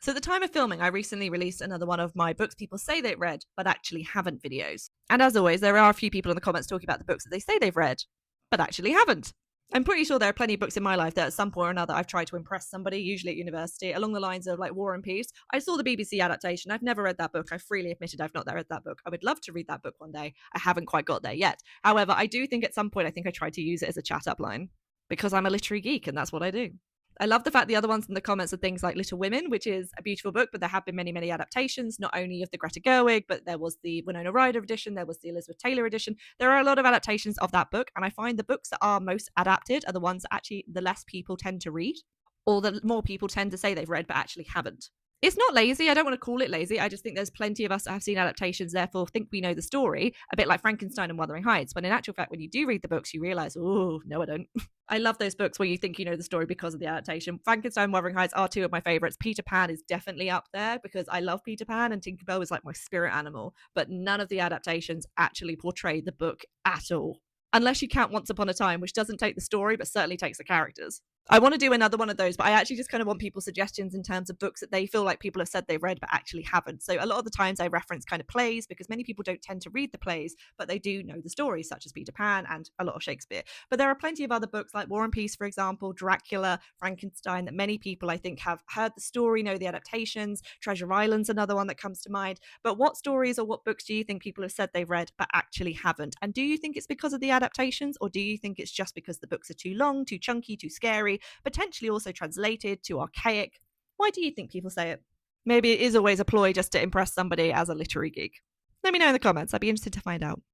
So at the time of filming, I recently released another one of my books people say they've read, but actually haven't videos. And as always, there are a few people in the comments talking about the books that they say they've read, but actually haven't. I'm pretty sure there are plenty of books in my life that at some point or another I've tried to impress somebody, usually at university, along the lines of like War and Peace. I saw the BBC adaptation. I've never read that book. I freely admitted I've not read that book. I would love to read that book one day. I haven't quite got there yet. However, I do think at some point I think I tried to use it as a chat up line because I'm a literary geek and that's what I do. I love the fact the other ones in the comments are things like Little Women, which is a beautiful book, but there have been many, many adaptations, not only of the Greta Gerwig, but there was the Winona Ryder edition, there was the Elizabeth Taylor edition. There are a lot of adaptations of that book, and I find the books that are most adapted are the ones that actually the less people tend to read, or the more people tend to say they've read but actually haven't. It's not lazy. I don't want to call it lazy. I just think there's plenty of us that have seen adaptations, therefore think we know the story, a bit like Frankenstein and Wuthering Heights. When in actual fact, when you do read the books, you realize, oh, no, I don't. I love those books where you think you know the story because of the adaptation. Frankenstein and Wuthering Heights are two of my favorites. Peter Pan is definitely up there because I love Peter Pan and Tinkerbell is like my spirit animal, but none of the adaptations actually portray the book at all. Unless you count Once Upon a Time, which doesn't take the story, but certainly takes the characters. I want to do another one of those, but I actually just kind of want people's suggestions in terms of books that they feel like people have said they've read but actually haven't. So a lot of the times I reference kind of plays because many people don't tend to read the plays, but they do know the stories, such as Peter Pan and a lot of Shakespeare. But there are plenty of other books like War and Peace, for example, Dracula, Frankenstein, that many people I think have heard the story, know the adaptations. Treasure Island's another one that comes to mind. But what stories or what books do you think people have said they've read but actually haven't? And do you think it's because of the adaptations, or do you think it's just because the books are too long, too chunky, too scary, potentially also translated, too archaic? Why do you think people say it? Maybe it is always a ploy just to impress somebody as a literary geek. Let me know in the comments. I'd be interested to find out.